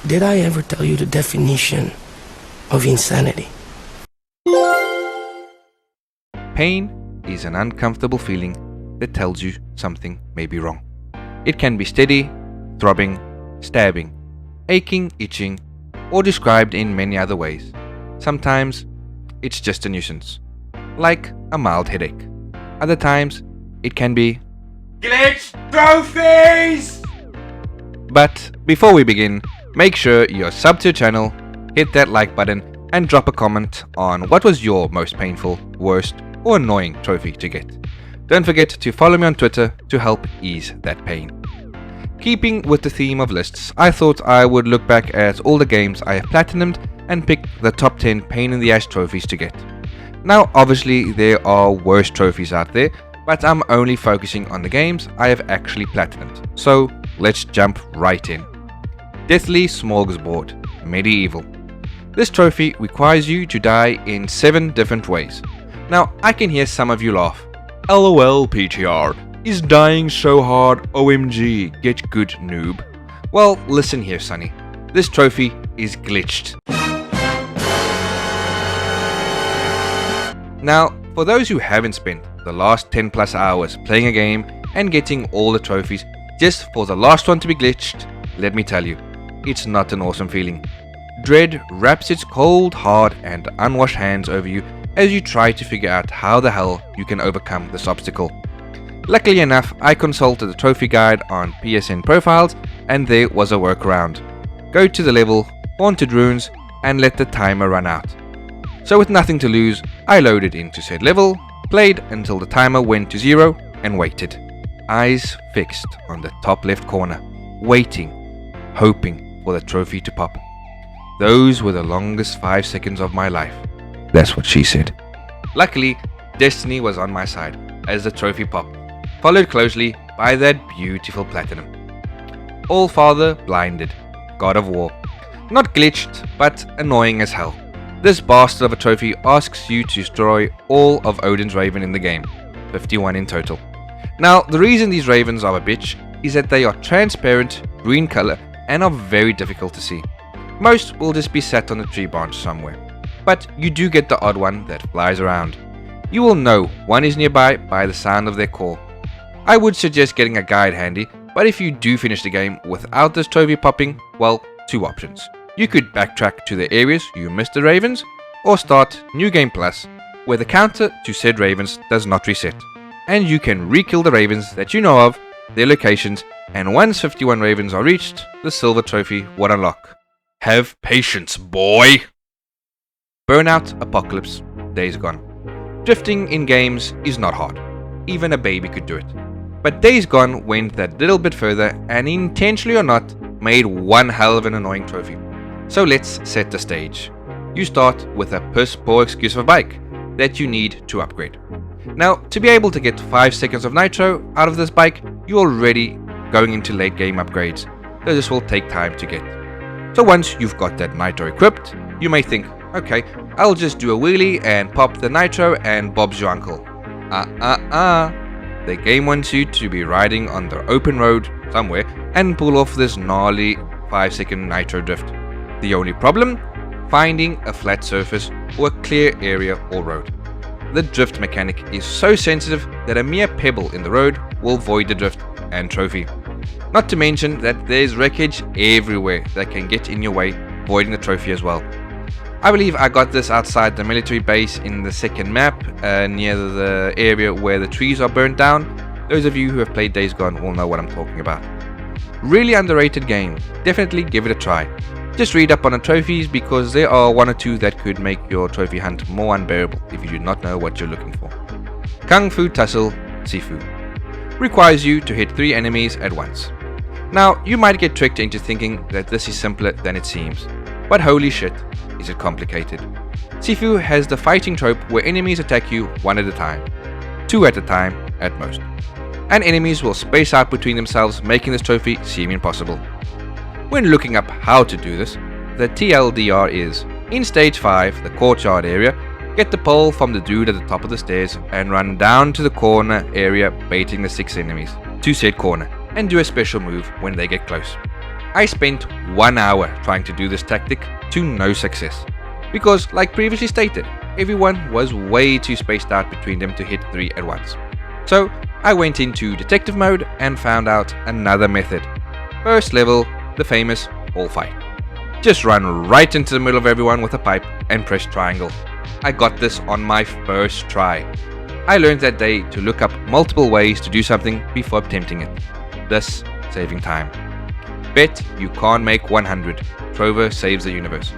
Did I ever tell you the definition of insanity? Pain is an uncomfortable feeling that tells you something may be wrong. It can be steady, throbbing, stabbing, aching, itching, or described in many other ways. Sometimes it's just a nuisance, like a mild headache. Other times it can be glitch trophies! But before we begin, make sure you're sub to the channel, hit that like button, and drop a comment on what was your most painful, worst, or annoying trophy to get. Don't forget to follow me on Twitter to help ease that pain. Keeping with the theme of lists, I thought I would look back at all the games I have platinumed and pick the top 10 pain in the ass trophies to get. Now obviously there are worse trophies out there, but I'm only focusing on the games I have actually platinumed. So let's jump right in. Deathly Smorgasbord, Medieval. This trophy requires you to die in 7 different ways. Now I can hear some of you laugh. LOL PTR, is dying so hard, OMG, get good noob. Well, listen here Sonny, this trophy is glitched. Now, for those who haven't spent the last 10 plus hours playing a game and getting all the trophies just for the last one to be glitched, let me tell you, it's not an awesome feeling. Dread wraps its cold, hard and unwashed hands over you as you try to figure out how the hell you can overcome this obstacle. Luckily enough, I consulted the trophy guide on PSN profiles and there was a workaround. Go to the level, Haunted Ruins, and let the timer run out. So with nothing to lose, I loaded into said level, played until the timer went to 0 and waited. Eyes fixed on the top left corner, waiting, hoping for the trophy to pop. Those were the longest 5 seconds of my life. That's what she said. Luckily, destiny was on my side as the trophy popped, followed closely by that beautiful platinum. AllFather Blinded, God of War. Not glitched, but annoying as hell. This bastard of a trophy asks you to destroy all of Odin's Raven in the game, 51 in total. Now, the reason these ravens are a bitch is that they are transparent, green color, and are very difficult to see. Most will just be sat on a tree branch somewhere, but you do get the odd one that flies around. You will know one is nearby by the sound of their call. I would suggest getting a guide handy, but if you do finish the game without this trophy popping, well, 2 options. You could backtrack to the areas you missed the ravens, or start New Game Plus, where the counter to said ravens does not reset, and you can re-kill the ravens that you know of, their locations, and once 51 ravens are reached, the silver trophy will unlock. Have patience, boy! Burnout Apocalypse, Days Gone. Drifting in games is not hard. Even a baby could do it. But Days Gone went that little bit further and, intentionally or not, made one hell of an annoying trophy. So let's set the stage. You start with a piss poor excuse of a bike that you need to upgrade. Now, to be able to get 5 seconds of nitro out of this bike, you're already going into late game upgrades, so this will take time to get. So once you've got that nitro equipped, you may think, okay, I'll just do a wheelie and pop the nitro and Bob's your uncle. The game wants you to be riding on the open road somewhere and pull off this gnarly 5-second nitro drift. The only problem? Finding a flat surface or a clear area or road. The drift mechanic is so sensitive that a mere pebble in the road will void the drift and trophy. Not to mention that there's wreckage everywhere that can get in your way, voiding the trophy as well. I believe I got this outside the military base in the second map, near the area where the trees are burnt down. Those of you who have played Days Gone will know what I'm talking about. Really underrated game, definitely give it a try. Just read up on the trophies because there are 1 or 2 that could make your trophy hunt more unbearable if you do not know what you're looking for. Kung Fu Tussle, Sifu. Requires you to hit 3 enemies at once. Now, you might get tricked into thinking that this is simpler than it seems, but holy shit, is it complicated. Sifu has the fighting trope where enemies attack you 1 at a time, 2 at a time at most, and enemies will space out between themselves, making this trophy seem impossible. When looking up how to do this, the TLDR is, in stage 5, the courtyard area, get the pole from the dude at the top of the stairs and run down to the corner area baiting the 6 enemies to said corner and do a special move when they get close. I spent 1 hour trying to do this tactic to no success, because like previously stated, everyone was way too spaced out between them to hit 3 at once. So I went into detective mode and found out another method. First level, the famous all fight. Just run right into the middle of everyone with a pipe and press triangle. I got this on my first try. I learned that day to look up multiple ways to do something before attempting it, thus saving time. Bet you can't make 100. Trover saves the universe.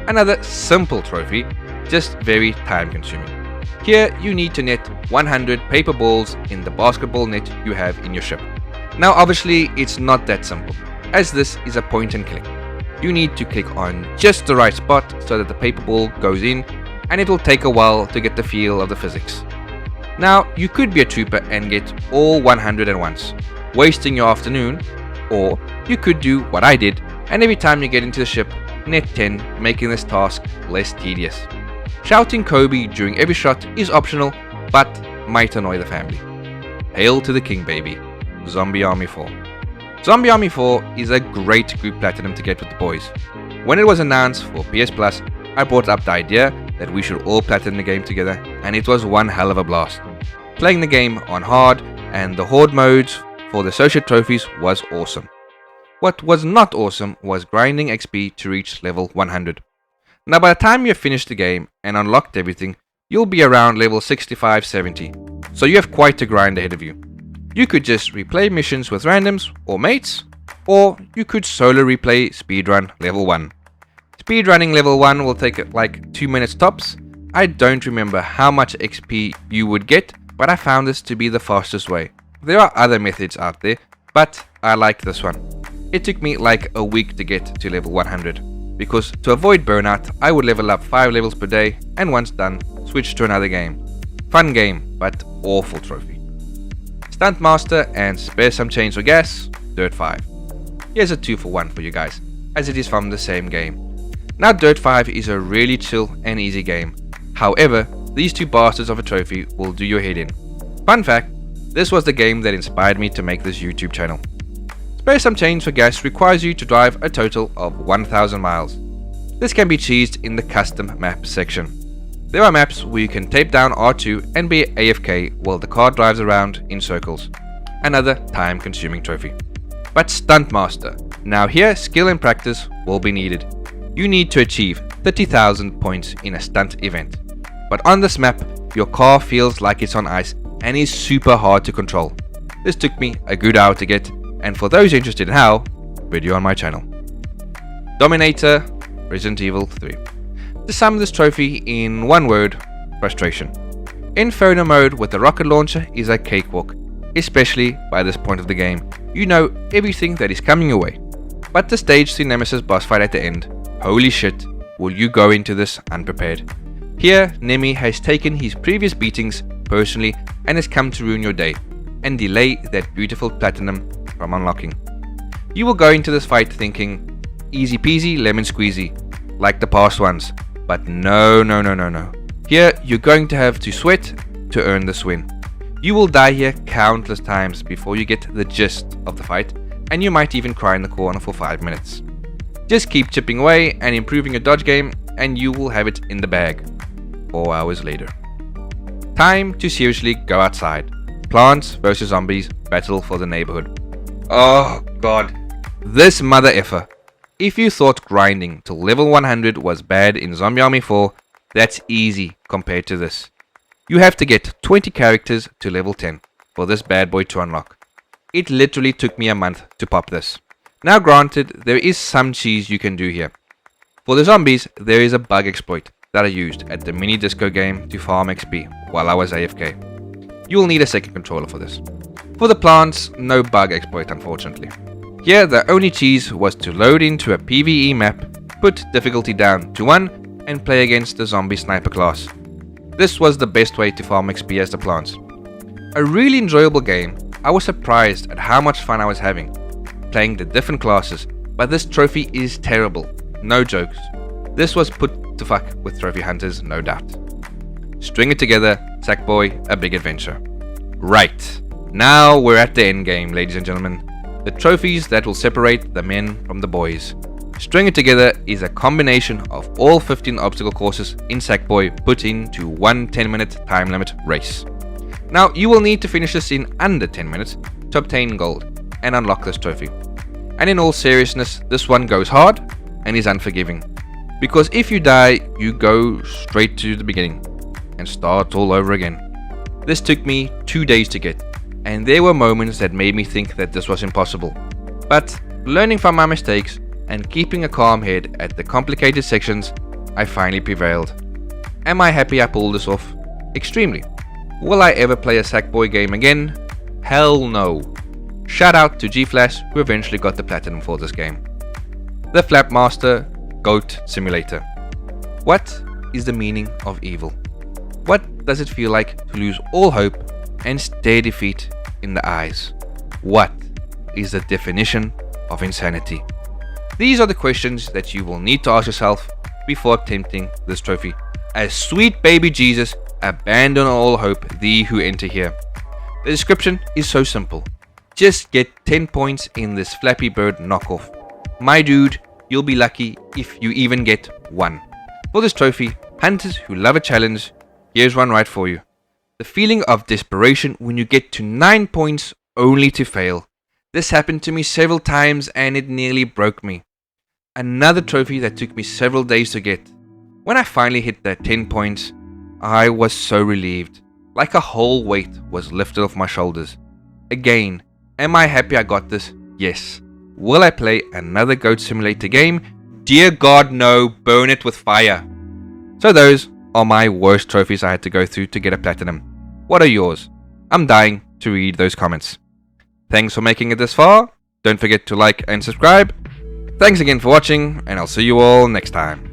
Another simple trophy, just very time consuming. Here you need to net 100 paper balls in the basketball net you have in your ship. Now obviously it's not that simple, as this is a point and click. You need to click on just the right spot so that the paper ball goes in, and it will take a while to get the feel of the physics. Now you could be a trooper and get all 100 at once, wasting your afternoon, or you could do what I did, and every time you get into the ship, net 10, making this task less tedious. Shouting Kobe during every shot is optional, but might annoy the family. Hail to the king, baby. Zombie Army 4. Zombie Army 4 is a great group platinum to get with the boys. When it was announced for PS Plus, I brought up the idea that we should all platinum the game together, and it was one hell of a blast. Playing the game on hard and the horde modes for the associate trophies was awesome. What was not awesome was grinding XP to reach level 100. Now by the time you've finished the game and unlocked everything, you'll be around level 65-70, so you have quite a grind ahead of you. You could just replay missions with randoms or mates, or you could solo replay speedrun level 1. Speedrunning level 1 will take like 2 minutes tops. I don't remember how much XP you would get, but I found this to be the fastest way. There are other methods out there, but I like this one. It took me like a week to get to level 100, because to avoid burnout, I would level up 5 levels per day, and once done, switch to another game. Fun game, but awful trophy. Stuntmaster and Spare Some Change for Gas, Dirt 5. Here's a 2-for-1 for you guys, as it is from the same game. Now Dirt 5 is a really chill and easy game. However, these two bastards of a trophy will do your head in. Fun fact, this was the game that inspired me to make this YouTube channel. Spare Some Change for Gas requires you to drive a total of 1000 miles. This can be cheesed in the custom map section. There are maps where you can tape down R2 and be AFK while the car drives around in circles. Another time consuming trophy. But Stuntmaster. Now here skill and practice will be needed. You need to achieve 30,000 points in a stunt event. But on this map, your car feels like it's on ice and is super hard to control. This took me a good hour to get, and for those interested in how, video on my channel. Dominator, Resident Evil 3. To sum this trophy in one word, frustration. Inferno mode with the rocket launcher is a cakewalk, especially by this point of the game. You know everything that is coming your way. But the stage 3 Nemesis boss fight at the end, holy shit, will you go into this unprepared. Here, Nemi has taken his previous beatings personally and has come to ruin your day, and delay that beautiful platinum from unlocking. You will go into this fight thinking, easy peasy lemon squeezy, like the past ones, but no. Here, you're going to have to sweat to earn this win. You will die here countless times before you get the gist of the fight, and you might even cry in the corner for 5 minutes. Just keep chipping away and improving your dodge game, and you will have it in the bag. 4 hours later. Time to seriously go outside. Plants versus zombies, battle for the neighborhood. Oh god. This mother effer. If you thought grinding till level 100 was bad in Zombie Army 4, that's easy compared to this. You have to get 20 characters to level 10 for this bad boy to unlock. It literally took me a month to pop this. Now granted, there is some cheese you can do here. For the zombies, there is a bug exploit that I used at the mini disco game to farm XP while I was AFK. You will need a second controller for this. For the plants, no bug exploit unfortunately. Here the only cheese was to load into a PvE map, put difficulty down to 1 and play against the zombie sniper class. This was the best way to farm XP as the plants. A really enjoyable game. I was surprised at how much fun I was having playing the different classes, but this trophy is terrible, no jokes. This was put to fuck with trophy hunters, no doubt. String it together, Sackboy, a big adventure. Right, now we're at the end game, ladies and gentlemen. the trophies that will separate the men from the boys. String it together is a combination of all 15 obstacle courses in Sackboy put into one 10-minute time limit race. Now you will need to finish this in under 10 minutes to obtain gold and unlock this trophy. And in all seriousness, this one goes hard and is unforgiving, because if you die, you go straight to the beginning and start all over again. This took me 2 days to get, and there were moments that made me think that this was impossible. But learning from my mistakes and keeping a calm head at the complicated sections, I finally prevailed. Am I happy I pulled this off? Extremely. Will I ever play a Sackboy game again? Hell no. Shout out to G-Flash, who eventually got the platinum for this game. The Flapmaster Goat Simulator. What is the meaning of evil? What does it feel like to lose all hope and stare defeat in the eyes? What is the definition of insanity? These are the questions that you will need to ask yourself before attempting this trophy. As sweet baby Jesus, abandon all hope, thee who enter here. The description is so simple. Just get 10 points in this Flappy Bird knockoff. My dude, you'll be lucky if you even get 1. For this trophy, hunters who love a challenge, here's one right for you. The feeling of desperation when you get to 9 points only to fail. This happened to me several times and it nearly broke me. Another trophy that took me several days to get. When I finally hit that 10 points, I was so relieved. Like a whole weight was lifted off my shoulders. Again, am I happy I got this? Yes. Will I play another Goat Simulator game? Dear God, no. Burn it with fire. So those are my worst trophies I had to go through to get a platinum. What are yours? I'm dying to read those comments. Thanks for making it this far. Don't forget to like and subscribe. Thanks again for watching, and I'll see you all next time.